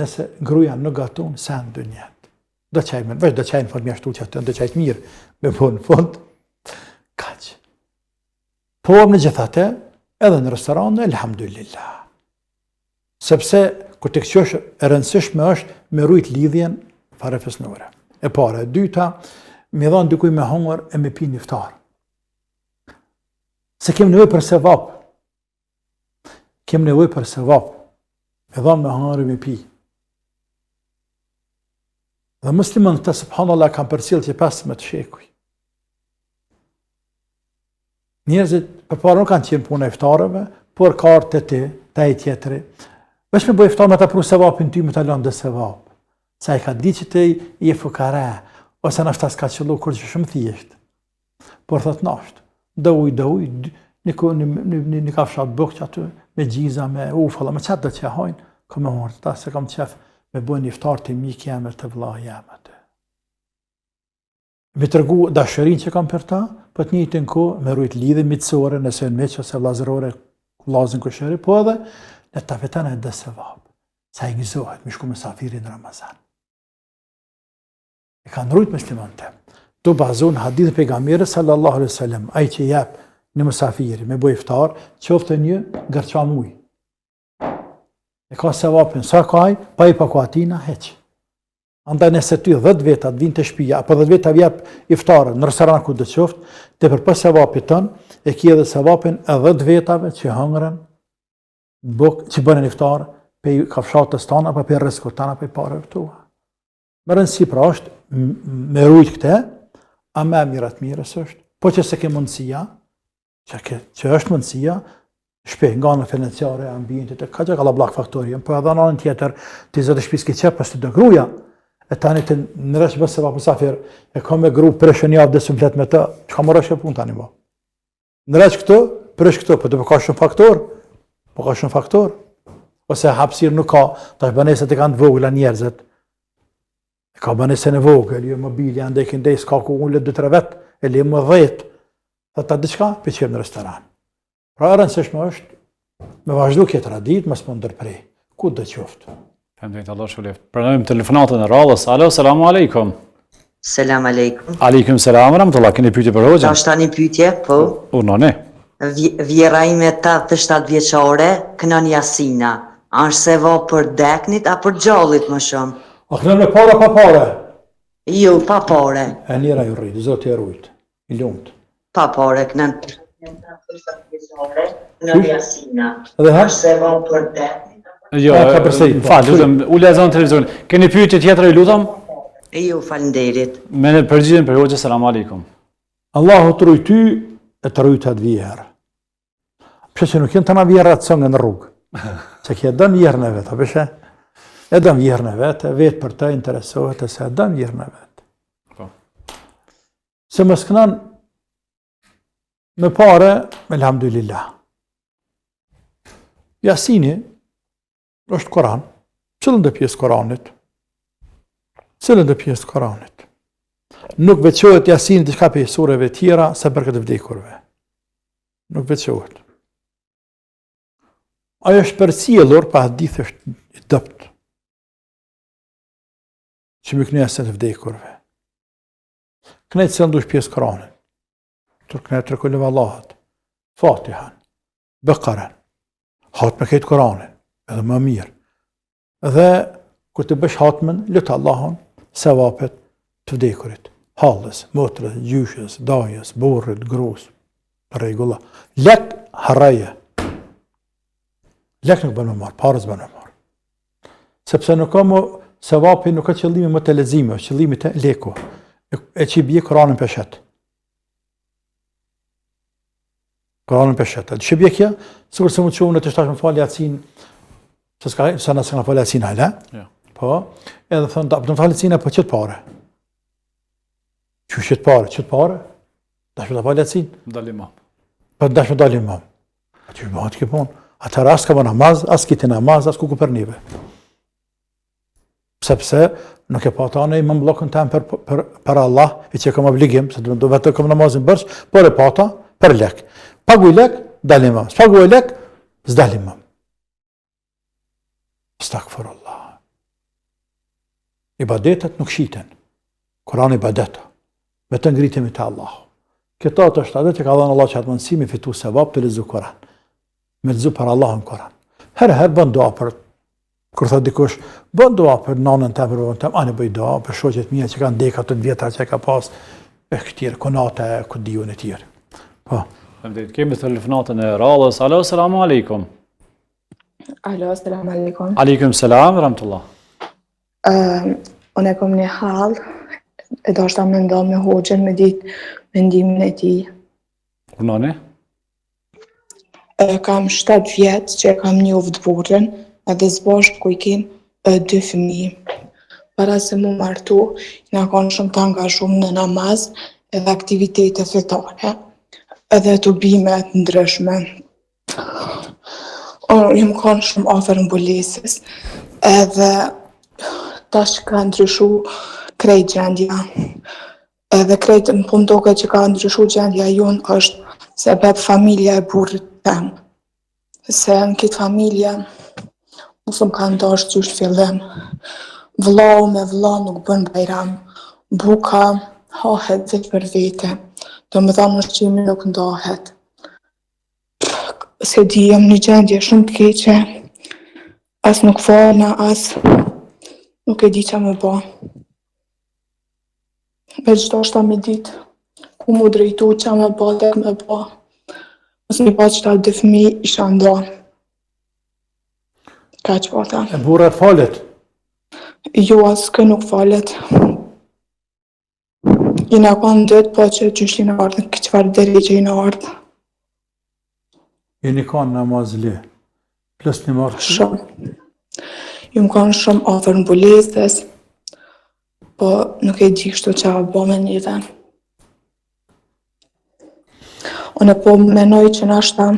nëse gruja në gatun, sen dë njetë. Do qajmen, veç do qajnë fond mjashtu që atë, do qajtë mirë, me punë fond, kaq. Por në gjithate, edhe në restoran, elhamdulillah. Sepse, kur të këqosh e rëndësishme është me rujt lidhjen fare fesnore. E para, e dyta, me dhanë dikuj me hongër e me pi një iftar. Se kem nevoj për sevap. Me dhanë me hongër e me pi. Dhe muslimën të subhanallah kam përcjell që 15 shekuj. Njerëzit përpara nuk kanë qenë puna e iftarëve, por kartë të ti, të e tjetëri. Vesh me bëj iftar me ta pru sevapin ty me ta lënë dhe sevap. Sa i ka di që ti je fukare, ose në ashtas ka qëllu kur që shumë thjesht. Por thot nashtë, dëuj, një ka fshat bëk që aty, me gjiza, me ufalla, me qatë dhe që hajnë, ka me horë, ta se kam qef me bëjnë një iftar të mikë jemër të vla jemët. Me tërgu dashërin që kam për ta, për të njëjtën kohë me rujt lidhe mitësore, nëse në meqë ose vlazërore, vlazën këshëri, po edhe në tafetane dhe sevap. Sa i gëzohet me shku mësafirin në Ramazan. E kanë rujt muslimantë. Tu bazon hadith pejgamberit sallallahu alaihi wasallam, ai që jep në mësafiri me bëj iftar, qoftë një gërçam ujë. E ka sevapin sa kaj, pa i pakuatina heq. Andaj nëse ty 10 veta të vinë të shtëpia, apo 10 veta jep iftarën në restoran ku do të qoftë, te përpas sevapit tën, e ki edhe sevapin e 10 vetave që hëngrën buk që bënën iftar pe kafshatës tona, apo pe rrezikut tona, pe parave tua. Më rëndësi pra është me rujt këte, a me mirat mirës është, po që se ke mundësia, që është mundësia, shpej nga në financiare, ambientit, ka që ka la blak faktorien, po edhe në anën tjetër, të zëtë shpis ke qepë, pas të do gruja, e tani të në rëshë bësë pa mësafir, e ka me gru përshën javë dhe sumplet me të, që ka më rëshë e pun tani mo. Në rëshë këto, përshë këto, po të ka shumë faktor, ose hapsir nuk ka, tash baneset e kanë të vogla njerëzit, e ka banesën e vogël, jo mobilja, ndekin dhe s'ka ku unë le 2-3 vetë, e le më 10, dhe ta diçka, për qemë në restoran. Pra rëndësishme është me vazhdu këtë tradit, mos më ndërprej. Ku do qoftë? Faleminderit Allah shpëleft. Pranojmë telefonatën e radhës. Alo, selamu alaikum. Selam aleikum. Aleikum selam, rahmatullah. Keni pyetje për hoxhën? Tash tani pyetje, po. Urnoni. Vjera ime 87 vjeçare, kënon Jasina. A është sevap për deknit a për gjallit më shumë? A kënë me para pa pare? Jo, pa pare. E njëra ju rritë, zotë e rujtë. I lumët. Pa pare, kënon 87 vjeçare, kënon Jasina. Edhe ha? A është sevap për deknit? Jo, ka përsëri, falë, lutem, u lexon televizorin. Keni pyetje tjetër, ju lutem? Jo, falenderit. Me në përgjigjen për hoxhën, selam aleikum. Allahu të rujtë ty, e të rujtë atë vjerë. Pse që nuk jenë të na vjerë atë sëngë në rrugë. Se kje dëm vjerën e vetë, a përshë? E dëm vjerën e vetë, vetë për të interesohet, e se e dëm vjerën e vetë. Se më skënan me pare, elhamdulillah. Jasini është Koran, cëllën dhe pjesë Koranit. Nuk veçohet Jasini diçka për sureve tjera se për këtë vdekurve. Nuk veçohet. Ajo është përcjellur pa hadith është i dopt. Që më kënaqë se të vdekurve. Kënaqë se ndush pjesë Kur'anit. Kënaqë të kullu Allahut. Fatihan, Beqaren, hatme këtë Kur'anin, edhe më mirë. Dhe kur të bësh hatmen, lutë Allahun sevapet të vdekurit. Hallës, motrës, gjyshës, dajës, burrit, grus, rregulla. Lek harraje. Lek nuk bën më marë, parës bën më marë. Sepse nuk ka më sevapi, nuk ka qëllimi më të leximit, qëllimi të leku. E që i bje Kur'anin peshet. Kur'anin peshet. Që bje kja, sikur se mund të shumë në të shtash më falë Yasin, se nëse nga falë Yasin hala, po, edhe thënë, da, për të më falë Yasin e për qëtë pare. Që qëtë pare, dash me të falë Yasin. Dalimam. Për dash me dalimam. A që bëhat kjo punë. Atër as ka më namaz, as kiti namaz, as kuku për nive. Sepse nuk e pata në imam blokën tem për Allah, i që kam obligim, se do vetë kam namazin bërsh, por e pata për lek. Pagu i lek, dalimam. Pagu i lek, zdalimam. Stakfirullah. Ibadetet nuk shiten. Kurani ibadeta. Vetë ngritemi të Allahu. Këta të është adet që ka dhënë Allah që atë mundësi me fitu sevap të lezu Kuran. Me lezu për Allahun Kuran. Herë bën dua për, kur thot dikush, bën dua për nanën tem, për babën tem, ani bëj dua për shoqet mia që kanë ndeka të vjetra që ka pas, e këtjerë, konate, këdijun e tjerë. Po. Kemi telefonatën e radhës. Alo, selamu alaikum. Alo, selamu alaikum. Aleikum selam, rahmatullah. Unë e kom një halë, e do është ta me nda me hoxhen me ditë mendimin e ti. Urnani? Kam 7 vjetë që e kam njoft burrin, edhe zbashk ku i kem 2 fëmijë. Para se mu martu, nga kanë shumë të angazhum në namaz edhe aktivitete fetare, edhe të bime të ndryshme. Jem kanë shumë afer mbulesës, edhe tash ka ndryshu krejt gjendja. Edhe krejt më pundoke që ka ndryshu gjendja jonë është sebeb familja e burrit tem. Se në këtë familje, musëm ka ndash qysh fillim. Vllau me vlla nuk bën bajram. Buka hahet vetë për vete. Do më thamë ushqimi nuk ndahet. Se di jam një gjendje shumë të keqe. As nuk falna, as nuk e di që me ba. Veç do është ta me ditë ku mu drejtu që me ba, tek me ba. Mos mi pa që ta 2 fëmijë isha nda. Ka që pata. E burrat falet? Jo, as kë nuk falet. Jena kanë dëtë, po që qysh jena ardhë, në qëfar deri që jena ardhë. Jeni kanë namaz le? Plus një marë? Shumë. Jumë kanë shumë afer mbulesës, po nuk e di kështu që a bo me njëve. Unë po menoj që nashta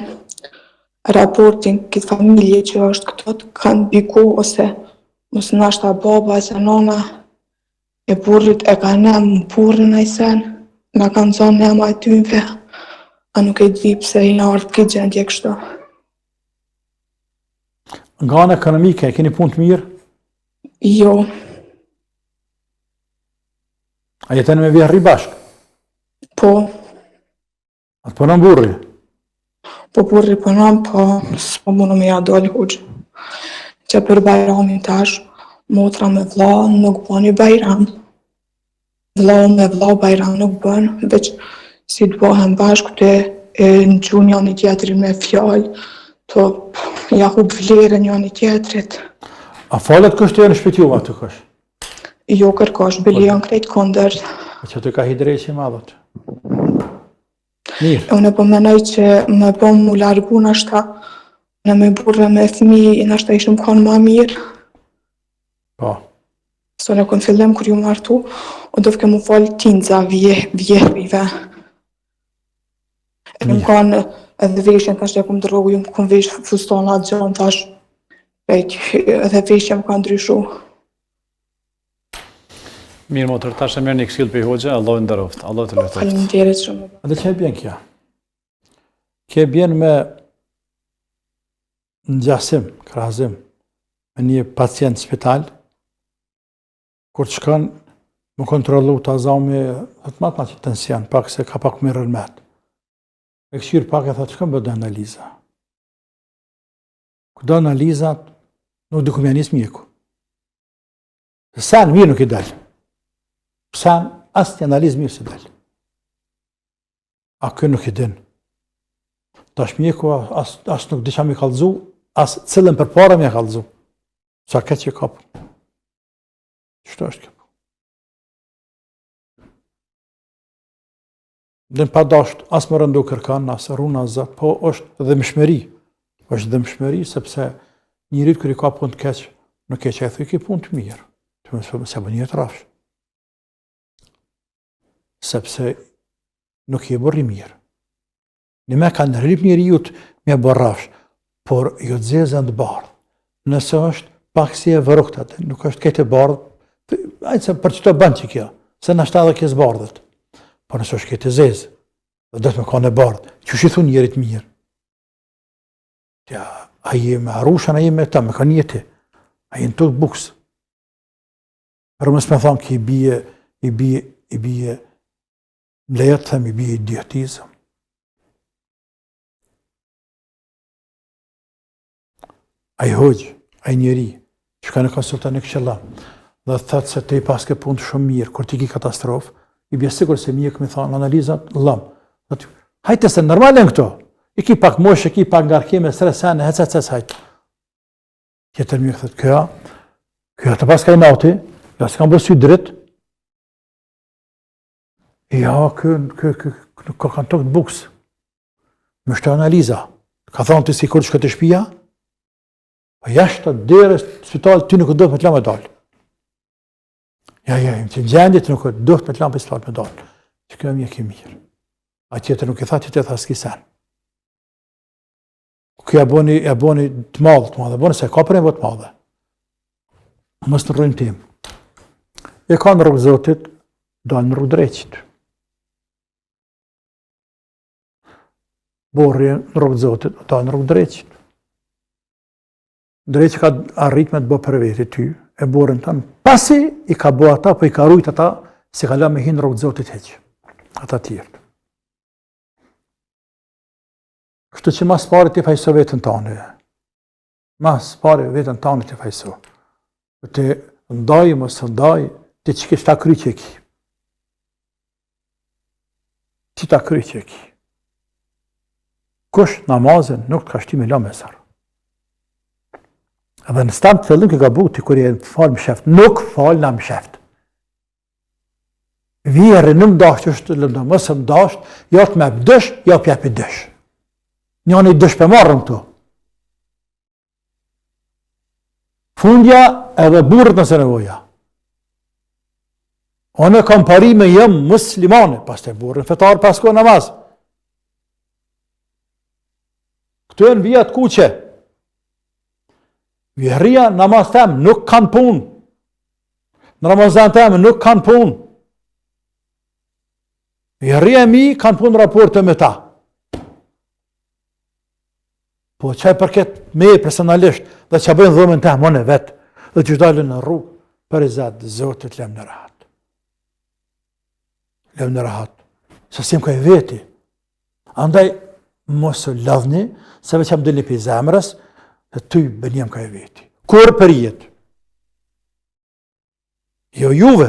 raportin këtë familje që është këto të kanë biku, ose mos nashta baba ose nana e burrit e ka nem burrin a i sen, nga kanë zonë nem a tyve, a nuk e di pse i në ardhë këtë gjendje kështu. Nga anë ekonomike, e keni punë të mirë? Jo, A jetën me vjerri bashkë? po, Atë punon burri? po burri punon, po s'po mundu me ja doli hoxhë. Që për bajramin tash, motra me vlla nuk bani bajram. Vlla me vlla bajram nuk bën, veç si të bëhen bashkë të në gjun janë i tjetërin me fjallë, të ja hub vlerën janë i tjetërit. A falet kështë e në shpetjuva të kësh? Jo kërkosh, bëli janë krejt kondër. A që të ka hidrejqi madhët? Mirë. Unë po menoj që më bëm mu largu nashta, në me burre me fëmijë, nashta ishëm kanë ma mirë. Po. So në kënë fillim kër ju martu, o do fke mu falë tinza vjehrive. E më kanë edhe veshjen tash që kom drogu, ju më kom vesh fustona gjonë tash, edhe veshjen më kanë ndryshu. Mirë motër, tash e merr një këshill për hoxha, Allah ju nderoft. Allah të luftoft. Faleminderit shumë. Dhe që e bjen kja? Kje bjen me ngjasim, krahazim, me një pacient në spital, kur të shkon më kontrollu të azami, dhe të matë që tension, pak se ka pak më rëlmet. E këshirë pak e thotë, shkon bëdë analiza. Këdo analizat, nuk dhe kumja njësë mjeku. Sen mirë nuk i delë. Sen asë të analizë mirë si delë. A kë nuk i din. Tash mjeku as nuk di qa mi kalëzu, as cilën për para mi e kalëzu. Sa këtë që kapë. Qështë është këpë? Dhe në pa dasht, as më rëndu kërkan, as runa zat, po është dhe mëshmeri. është dhe mëshmeri, sepse njërit kër i ka punë të keqë, nuk e që e thuj ki punë të mirë. Të më se bë njërë të rafsh. Sepse nuk i e bërri mirë. Në me ka në rrip njëri jutë me bërë rafsh, por ju të zezën të bardhë. Nëse është pak si e vëruktat, nuk është këtë e bardhë, ajtë se për që të bënd që kjo, se në ashtë edhe kësë bardhët. Por nëse është këtë e zezë, dhe dhe të me ka në bardhë, që shi thu njërit mirë. Ja, a je me arushan, a je me ta, me ka njëti, a je në të buks. Për mësë me thonë ki i bije, lejet them, i bije idiotizëm. A i hoqë, a i njeri, që ka në konsulta në këshëlla, dhe thëtë se te i paske punë shumë mirë, kur ti ki katastrofë, i bje sigur se mjekë me thonë analizat, lëmë. Hajte se normalen këto, i ki pak moshe, i ki pak ngarkime, stresane, hec, hajtë. Kjetër mjekë thëtë, kjo të pas ka i nauti, ja se kam bësy dritë, ja, kjo kanë tokë të buks, më shtë analiza, ka thonë të si kur që këtë shpia, pa jashtë të deres të spitalë, ty nuk do të me të la me dalë. Ja, që në gjendit nuk do të me të la me spitalë me dalë. Që kjo mjek i mirë. A tjetër nuk i tha që të tha s'ki sen. Kjo e boni të madhe, e boni se ka për e të madhe. Mësë në rrujnë tim. E ka në rrugë Zotit, dalë në rrugë dreqit. Borri në rrugë Zotit, dalë në rrugë dreqit. Dreqit ka arrit me të bë për veti ty, e borën tanë, pasi i ka bë ata, po i ka rujt ata, se ka la me hinë rrugë Zotit heqë. Ata tjertë. Kështu që mas pare ti fajso vetën tane. Mas pare vetën tane ti fajso. Të ndaj, mos ndaj, ti që kështë ta kry që ki. Ti ta kry që ki. Kush namazën nuk të ka shti me la mesar. Edhe në stamë të fillim ke gabu ti kur e falë më sheft. Nuk falë na më sheft. Vjerë në më dasht, është lënda, mësë më dasht, ja të me bëdësh, ja pjepi dësh. Njën i dësh për marrën këtu. Fundja edhe burët nëse nevoja. One kam parime jem muslimane, pas të burën fetar pas ko namaz. Këtu e në vijat kuqe. Vjehria namaz tem nuk kanë punë. Në Ramazan tem nuk kanë punë. Vjehria mi kanë punë raporte me ta. Po qaj përket me personalisht dhe që bëjnë dhëmën tem, mëne vetë, dhe që shdallin në rrugë, për i zatë, Zotit lem në rahat. Lem në rahat. Se sim ka i veti. Andaj, mosë lavni, se veç jam dëlli për zemrës, dhe ty bënjem ka e veti. Kur për jetë? Jo juve,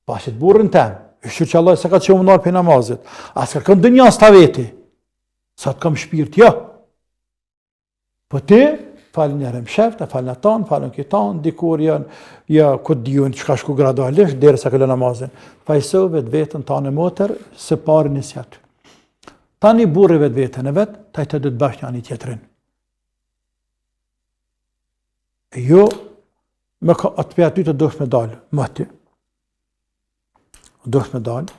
pasit burën tem, e shqyrë që Allah se ka që më nërë për namazit, asë ka kënë dënjas të veti, sa të kam shpirt, jo. Po ti, falë njerëm sheft, falë në tanë, falë në kitanë, dikur janë, ja, këtë dijon që ka shku gradualisht, dhere sa këllë namazin. Fajsove të vetën tanë e motër, se pari njësë jatë. Tani burëve të vetën e vetë, taj të dhëtë bashkë një një tjetërin. Jo, me ka atë për aty të dosh me dalë, mëti. Dosh me dalë,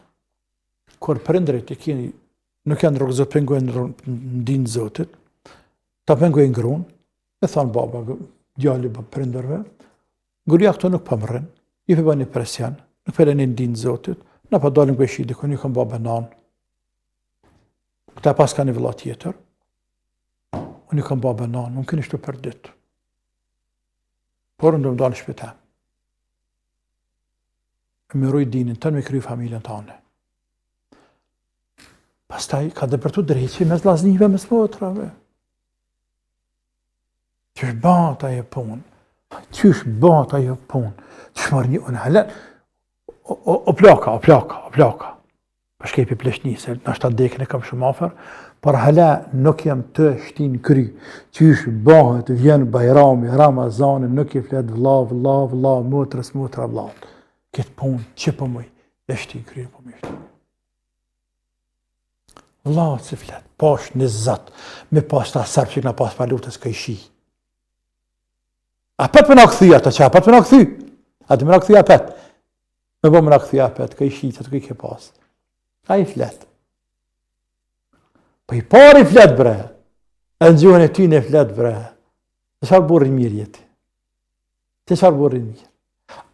kur prindrit e kini, nuk janë rrugë zotë, pengojnë në dinë zotit, ta pengojnë grunë, e thonë baba, djalli bë prindrëve, gruja këto nuk pëmërën, i përbën një presjan, nuk felenin dinë Zotit, në pa dalim për shi dikun, ju kam ba banan. Këta pas ka një vëlla tjetër, unë ju kam ba banan, unë kënë ishtu për ditë. Por unë do më dalë shpita. Me rujt dinin tënë, me kryu familjen tëne. Pastaj ka dëpërtu drejqi mes vllaznive, mes motrave. Qysh bat ajo punë? Qysh bat ajo punë? Qysh marrë një unë halen? O plaka. Për shkepi pleqnisë, në ashtë dekën e kam shumë afer, por hala nuk jam të shtin kry. Qysh bëhet, vjen Bajrami, Ramazani, nuk i flet vlla, motrës, motra vllat. Këtë punë, që për mëj, e shtin kry, për mëj shtin. Vllaut si flet, pash në zat, me pas ta sërpë që këna pas pa lutës këj shi. A pet me na këthy ato që, a pet me na këthy. A të me na këthy a pet. Me bo me na këthy a pet, këj shi që të këj ke pas. A i flet. Po i par i flet bre. E në gjuhën e ty në flet bre. Të qarë burrin mirë jeti. Të qarë burrin mirë.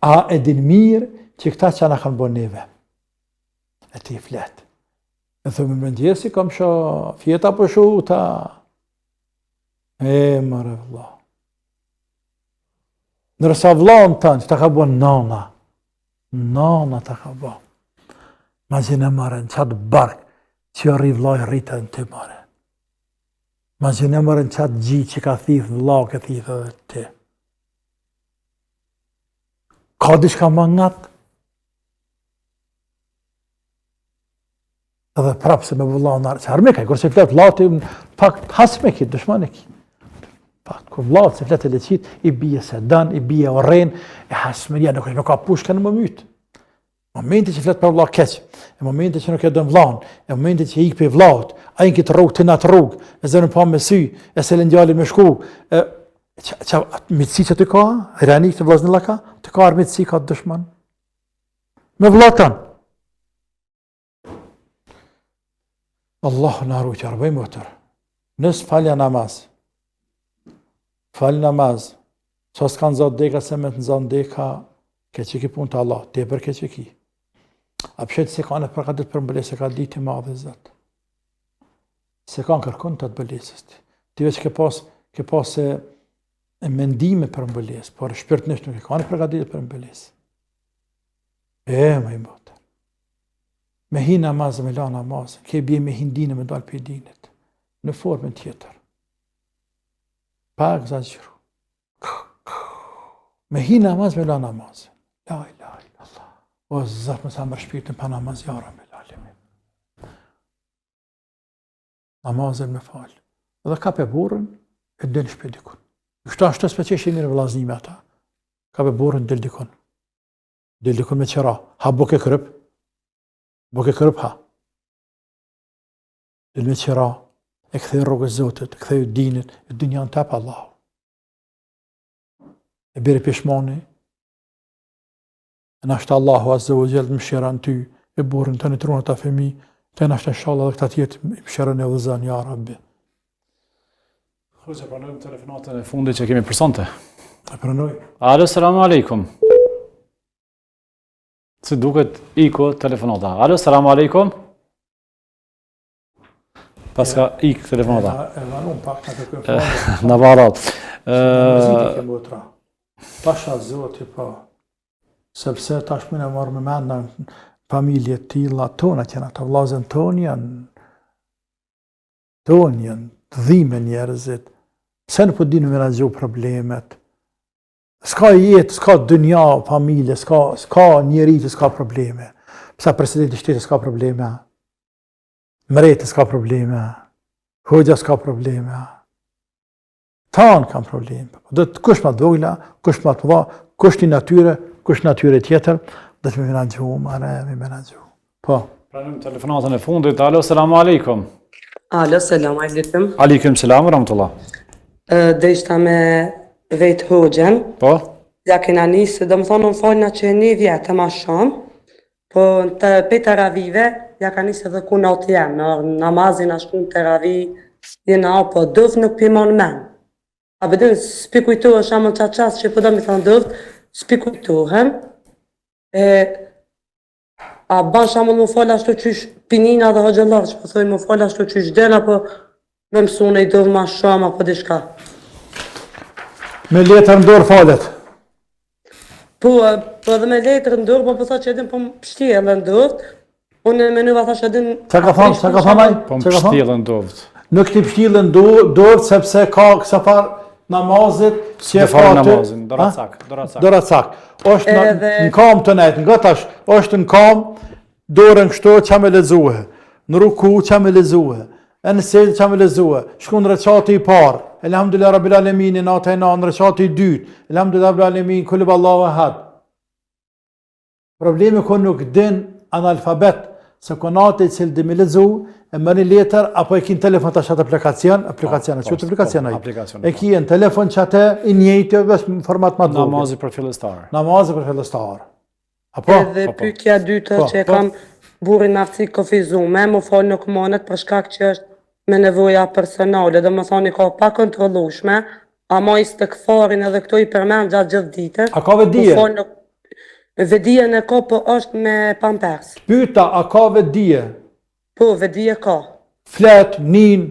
A edin mirë që këta që na kanë bo neve. E ti flet. E thëmë më ndjesi kam shë fjeta për shuta. E mërë vla. Nërsa vlanë tanë që ta ka bo nana. Nana ta ka bo. Ma që në mërën qatë barkë që rri vlaj rritën të mërë. Ma që në mërën qatë gjitë që ka thithë vla këtë thithë dhe të. Ka dishka më ngatë. Edhe prapë se me vëllau nërë, që arme kaj, kërë që fletë vlati, pak hasme ki, dëshman e ki. Pak, kërë vlati se fletë e leqit, i bije se dan, i bije oren, e hasmeria, nuk ka pushka në më mytë. Momenti që fletë për vlau keqë, e momenti që nuk e dënë vlaun, e momenti që i ikë për vlaut, a i në këtë rrugë, të natë rrugë, e zërën pa me sy, e se lëndjali me shku, mitësi që të ka, rani të vlaznila ka, të ka armitësi ka të dëshman. Me vlatën. Allah në arru që arbej mëtër. Nësë falja namaz. Falja namaz. Qa s'kanë zotë deka se me të nëzonë deka, ke që ki punë të Allah, te për ke që ki. A pëshetë se kanë e përkatit për mbëles, se ka ditë i madhe zëtë. Se kanë kërkun të të bëlesës ti. Ti veç ke pas e mendime për mbëles, por shpirt nështë nuk e kanë e përkatit për mbëles. Me i mëtër. Me hi namazë, me la namazë, ke bje me hindine me dalë për dinit, në formën tjetër. Pak zazgjëru. Me hi namazë, me la namazë. La ilaha illallah. O zëtë më sa më shpirtin pa namazë, jara me lalemi. Namazën me falë. Edhe ka pe burën, e dënë shpe dikun. Kështu ashtu s'pe që ishe mirë vlaznime ata. Ka pe burën, dëllë dikun. Dëllë dikun me qëra. Ha buke kërëp. Buke kërëp ha. Dëllë me qëra. E këthej rrugës Zotit, e këthej dinit, e dynjan të apë Allahu. E bire pishmoni. E nashtë Allahu Azza wa Jall më shiran ty, e burën të në trunë të femi, të nashtë inshallah dhe këta tjetë më shiran e vëzan, ja Rabbi. Hoxha, pranojmë telefonatën e fundit që kemi përsonte. E pranoj. Alo, selamu alaikum. Si duket iko telefonata. Alo, selamu alaikum. Pas ka ik telefonata. E vanun pak në të kërë Në barat. Mëziti ke motra. Pasha Zoti po. Sepse tash më në marrë me mend në familje tilla tona që në të vlazën tonë janë të dhime njerëzit. Se në po dinu me në gjohë problemet. Ska jetë, ska dënja, familje, ska njeri që ska probleme. Pësa presidenti shtetë ska probleme. Mreti s'ka probleme, hoxha s'ka probleme, tanë kam probleme. Dhe të kush ma dojla, kush ma të dha, kush një natyre tjetër, dhe të me menagju, me menagju. Po. Pranojmë telefonatën e fundit. Alo, selamu alaikum. Alo, selam alaikum. Aleikum selam, rahmatullah. Dhe ishta me vetë hoxhen. Po? Ja kena nisë, dhe më thonë në falna që një vjetë ma shumë, po në të peta ravive, ja ka nisë edhe ku natë jam, në namazin a shku në të ravi, jena po dëf nuk pimon men. A bedin, s'pi kujtohesh amën qa qasë që pëdo mi thënë dëft, s'pi kujtohem. A ban shamull më fal ashtu qysh pinina dhe hoxhallar, që po thojnë më fal ashtu qysh den, apo me mësune i dovë ma shumë, apo diçka. Me letër në dorë falet. Po edhe me letër në dorë, po tha që edhin po më pështje edhe në dorë, unë me nëva thash edhin... Qa ka thonë ai? Po më pështjellën dovët. Nuk t'i pështjellën dorë, sepse ka kësa farë namazit, që e farë namazin, doracak. Doracak. Është në kam të nejtë, nga tash, është në kam, dorën kështu që me lezuhe, në ruku që me lezuhe, e në sejtë që me lezuhe, shku në reqati i parë, elhamdulillah rabbil alemin, në atajna në reqati i dytë, elhamdulillah rabbil alemin, kulib Allahu ahad. Problemi ku nuk din analfabet, se konate i cilë dhe me lezu, e mëni letër, apo e ki në telefon të shatë aplikacion, që të aplikacion e ki në telefon që atë i njëjtë, vesh në format ma dhugë. Namazi për fillestar. Namazi për fillestar. Edhe pyetja dytë që e kam burrin naftësi kofizume, më falë nuk monet për shkak që është me nevoja personale, dhe më thoni ka pa kontrollueshme, ama i stekfarin edhe këto i përmend gjatë gjithë ditës. A ka vedije? Vedije në ka, po është me pampers. Pyta, a ka vedije? Po, vedije ka. Flet, nin?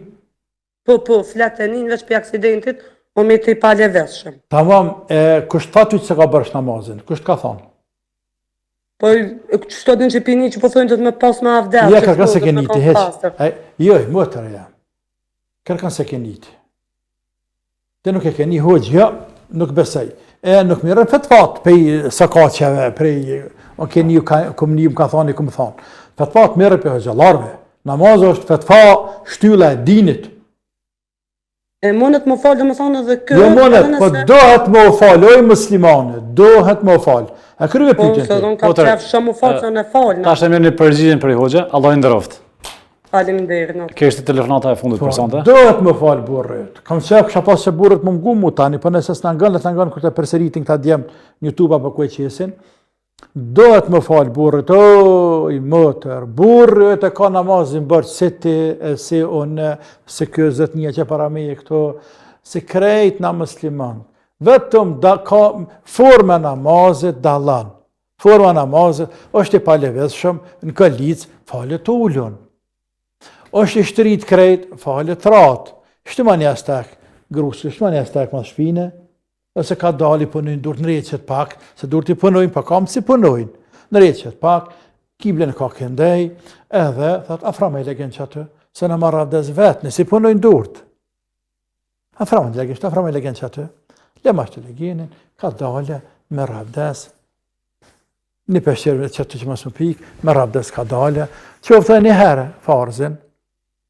Po, flet e nin, veç për aksidentit, o me të i palje veshëm. Tamam, kështë tha ty që se ka bërsh namazin? Kështë ka thonë? Po, qështë të din që pini që po thonë që të me pas me avdes. Ja, kërkan se ke niti, heq. Jo, mëtër, ja. Kërkan se ke niti. Te nuk e ke një hoqë, ja, nuk besej. Nuk mirën fetfat pej sakaqeve, prej, oke një këmë një më ka thonë, këmë thonë. Fetfat mirën për hoxhallarve. Namaz është fetfa shtylla e dinit. E monet më falë, dhe më thonë edhe kërë. Jo monet, po dohet më falë, oj muslimane, dohet më falë. A kryve pyetjen ti? Po, se dhënë ka qef shumë më falë, se në falë. Ta është e mirë një përgjigjen për i hoxha, Allah i ndëroftë. Faleminderit. Kështë telefonata e fundit për sante? Dohet më falë burrit. Kam qef kësha pas që burrit më mgu mu tani, për nëse s'na ngën, le të ngën kërë të përseritin këta djemë në YouTube apo kue qesin. Dohet më falë burrit, oj, mëtër, burrit e ka namazin bërë, si ti, si unë, si kjo zët një që para me këto, si krejt na musliman. Vetëm ka forma namazit dalan. Forma namazit është i paleveshëm, në këllic, falet ullun. është i shtërit krejt, falet ratë. Shtëman jastek grusë, shtëman jastek mas shpine, ose ka dali punojnë dur në reqet pak, se dur t'i punojnë, pa kam si punojnë. Në reqet pak, kiblen ka këndej, edhe, thot, afra me i legen që atë, se në marra avdes vetë, nësi punojnë durt. Afra me i legen që atë, le ma shtë legenin, ka dale, me rabdes, një peshqerve që të që mas më pik, me rabdes ka dale, që ofte një herë, farzin,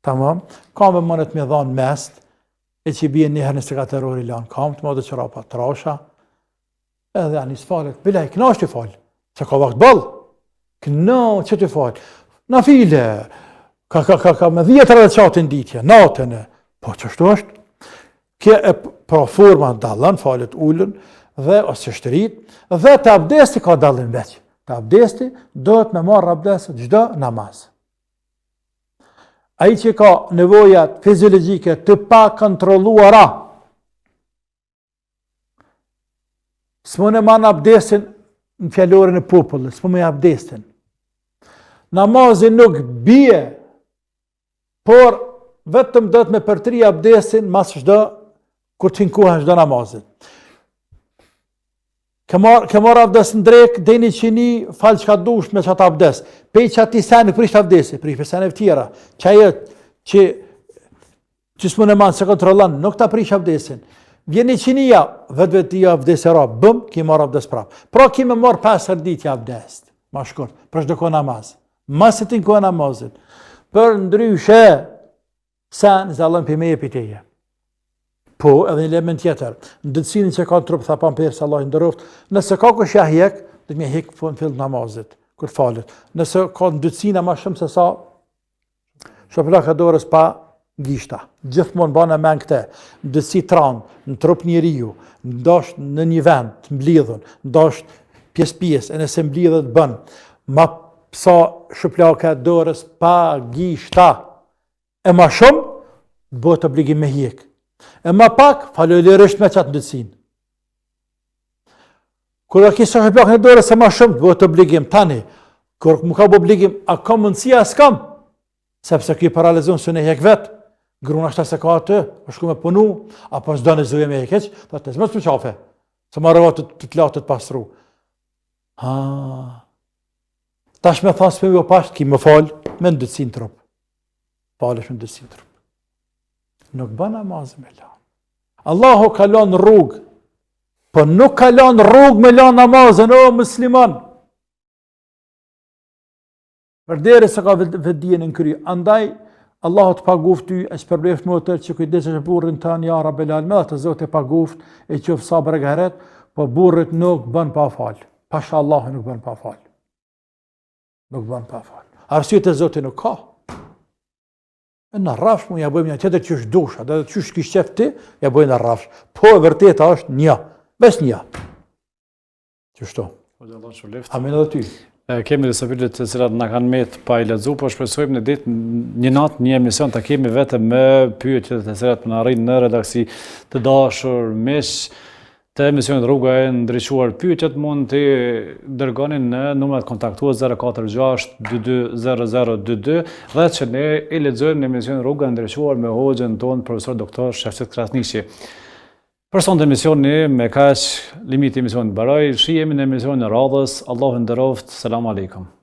tamam, kam e mënet me dhanë mest, e që i bje një herë në sekatërori lanë kam, të modë që rapa trasha, edhe anis falet, bilaj, këna është të falë, që ka vakt bëllë, këna që të falë, na file, ka me 10 rëqatin ditje, natën e, po qështu është, kje e pra forma dalën, falet ullën, dhe ose shtërit, dhe të abdesti ka dalën veç. Të abdesti do të me marrë abdesti gjdo namaz. Ai që ka nevojat fiziologike të pa kontrolluara, s'më në manë abdestin në fjallorin e popullë, s'më me abdestin. Namazin nuk bie, por vetëm do të me përtri abdestin mas çdo kur të hinkohen çdo namazit. Ke marrë abdes në drek, deni qini, falë që ka dush me qatë abdes. Pej që ati sen, nuk prisht abdesi, prisht për seneve tjera. Që ajo që s'më në manë se kontrolan, nuk ta prisht abdesin. Vjeni qinia, vetë ja abdesi ra, bëm, ki marrë abdes prap. Pra ki me marrë 5 ditja abdes, ma shkurt, për shdo ko namaz. Masit në ko namazit. Për ndryshe, sen, zalën për me e piteje. Po, edhe një element tjetër, në dëtësinin që ka në trupë, tha pamperë se Allah i ndëroft, nëse ka kështë ja hjek, dhe të me hjek në fillë namazit, kërë falet. Nëse ka në dëtësina ma shumë se sa, shopëllaka dorës pa gishta. Gjithmonë banë me në këte, në dëtësi tranë, në trupë një riu, ndasht në një vend, të mblidhën, ndasht pjesë, e nëse mblidhët bënë, ma sa shopëllaka dorës pa gishta, e ma shumë, bëtë obligim me hjek. E ma pak, falëlirësht me qatë ndëtsin. Kërë kisë shëplak në dore se ma shumë, bëhet obligim tani, Kur më ka bë obligim, a kam mundësia, s'kam. Sepse ky paralizon se ne hek vetë. Gruna shta se ka atë, po shku me punu, apo s'do në zuje me hekeq, dhe të zmës më qafe. Se ma rëva të latë të pastru. Tash me thanë s'pe me o pashtë, ki më falë, me ndëtsin trup. Falësh me ndëtsin trup. Nuk bën namazë me lanë. Allahu ka lanë rrugë, po nuk ka lanë rrugë me lanë namazën, o musliman. Përderi se ka vedien në kry. Andaj, Allahu të paguft ty, e shpërbleft më të që kujdesesh burrin tanë, ja Rabbel Alamin, të Zoti e paguft, e qoftë sabër e garet, po burrit nuk bën pa falë. Pasha Allahu nuk bën pa falë. Nuk bën pa falë. Arsyet e Zotit nuk ka. Në rrafsh mu ja bëjmë një tjetër qysh dusha, dhe qysh kish qef ti, ja bëjmë në rrafsh. Po e vërteta është një, bes një. Qështu? Amin edhe ty. Kemi disa pyetje të cilat na kanë met pa i lexuar, po shpresojmë në ditë një natë një emision ta kemi vetëm me pyetjet të cilat na arrin në redaksi të dashur miq të emisionit Rruga e Ndriçuar. Pyetjet mund të dërgoni në numrat kontaktues 046 22 0022 dhe që ne i lexojmë në emisionin Rruga e Ndriçuar me hoxhën ton profesor doktor Shefqet Krasniqi. Për sonte emisioni, me kaq limiti emisionit baroj, shihemi në emisionin e radhës. Allahu nderoft. Selam aleikum.